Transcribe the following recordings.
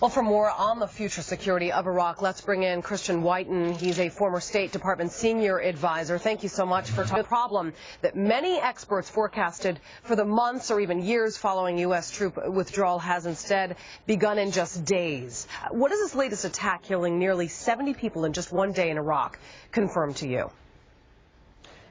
Well, for more on the future security of Iraq, let's bring in Christian Whiton. He's a former State Department senior advisor. Thank you so much for talking about the problem that many experts forecasted for the months or even years following U.S. troop withdrawal has instead begun in just days. What does this latest attack killing nearly 70 people in just one day in Iraq confirm to you?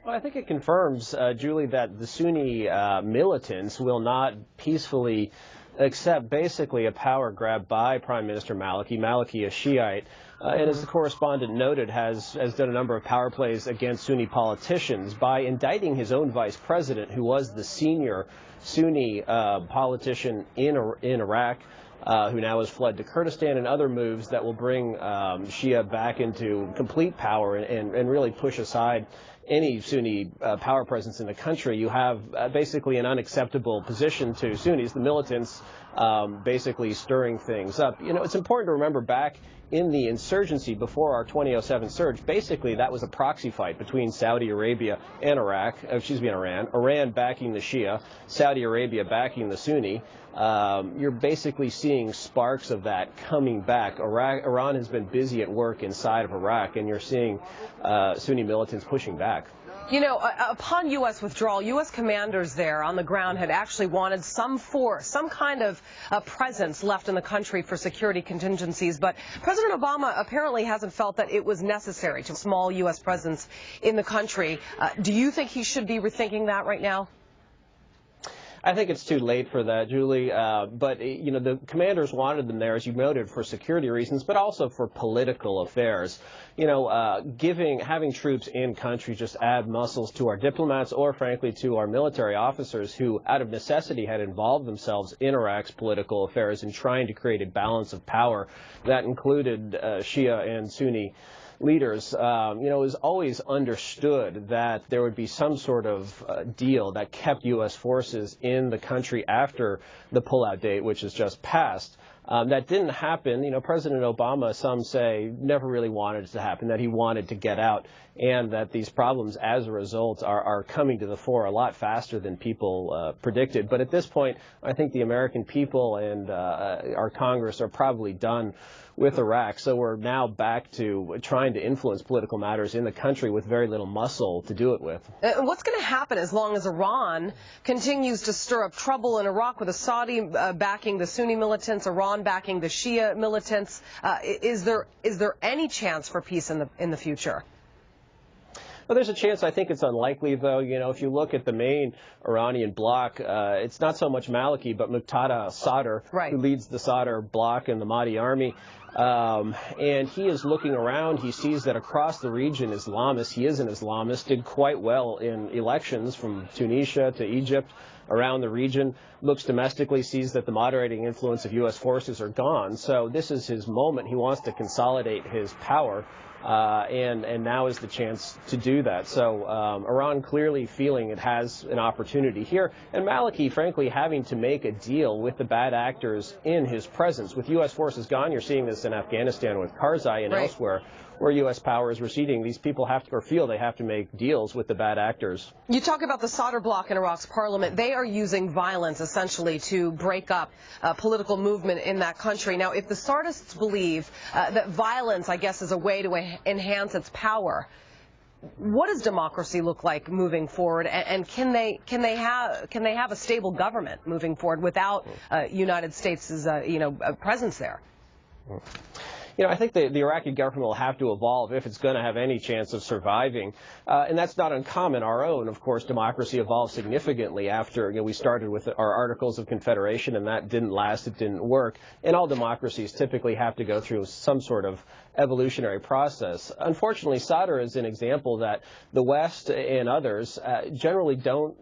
Well, I think it confirms, Julie, that the Sunni militants will not peacefully accept basically a power grab by Prime Minister Maliki. Maliki, a Shiite, and as the correspondent noted, has done a number of power plays against Sunni politicians by indicting his own vice president, who was the senior Sunni politician in Iraq, who now has fled to Kurdistan, and other moves that will bring Shia back into complete power and really push aside any Sunni power presence in the country. You have basically an unacceptable position to Sunnis, the militants, basically stirring things up. You know, it's important to remember back in the insurgency before our 2007 surge, basically that was a proxy fight between Saudi Arabia and Iran. Iran backing the Shia, Saudi Arabia backing the Sunni. You're basically seeing sparks of that coming back. Iran has been busy at work inside of Iraq, and you're seeing Sunni militants pushing back. You know, upon U.S. withdrawal, U.S. commanders there on the ground had actually wanted some force, some kind of presence left in the country for security contingencies. But President Obama apparently hasn't felt that it was necessary to have a small U.S. presence in the country. Do you think he should be rethinking that right now? I think it's too late for that, Julie. But, you know, the commanders wanted them there, as you noted, for security reasons, but also for political affairs. You know, having troops in country just add muscles to our diplomats or, frankly, to our military officers who, out of necessity, had involved themselves in Iraq's political affairs in trying to create a balance of power that included Shia and Sunni leaders. You know, it was always understood that there would be some sort of deal that kept U.S. forces in the country after the pullout date, which has just passed. That didn't happen. You know, President Obama, some say, never really wanted it to happen, that he wanted to get out, and that these problems, as a result, are coming to the fore a lot faster than people predicted. But at this point, I think the American people and our Congress are probably done with Iraq. So we're now back to trying to influence political matters in the country with very little muscle to do it with. What's going to happen as long as Iran continues to stir up trouble in Iraq, with the Saudi backing the Sunni militants, Iran backing the Shia militants? Is there any chance for peace in the future? Well, there's a chance. I think it's unlikely, though. You know, if you look at the main Iranian bloc, it's not so much Maliki, but Muqtada Sadr, right, who leads the Sadr bloc and the Mahdi army. And he is looking around. He sees that across the region, Islamists, he is an Islamist, did quite well in elections from Tunisia to Egypt, around the region, looks domestically, sees that the moderating influence of U.S. forces are gone. So this is his moment. He wants to consolidate his power. And now is the chance to do that. So Iran clearly feeling it has an opportunity here, and Maliki, frankly, having to make a deal with the bad actors in his presence. With U.S. forces gone, you're seeing this in Afghanistan with Karzai and elsewhere, where U.S. power is receding. These people have to, or feel they have to, make deals with the bad actors. You talk about the Sadr bloc in Iraq's parliament. They are using violence, essentially, to break up political movement in that country. Now, if the Sadrists believe that violence, I guess, is a way to enhance its power, what does democracy look like moving forward? And can they have a stable government moving forward without United States' presence there? You know, I think the Iraqi government will have to evolve if it's going to have any chance of surviving. And that's not uncommon. Our own, of course, democracy evolved significantly after, we started with our Articles of Confederation, and that didn't last, it didn't work. And all democracies typically have to go through some sort of evolutionary process. Unfortunately, Sadr is an example that the West and others generally don't.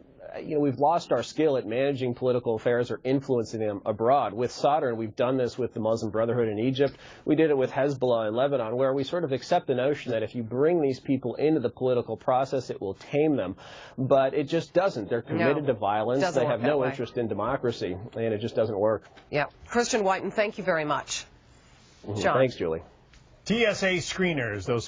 We've lost our skill at managing political affairs or influencing them abroad. With Sadr, and we've done this with the Muslim Brotherhood in Egypt, we did it with Hezbollah in Lebanon, where we sort of accept the notion that if you bring these people into the political process, it will tame them. But it just doesn't. They're committed to violence. They have no interest in democracy, and it just doesn't work. Yeah. Christian Whiton, thank you very much. Thanks, Julie. TSA screeners, those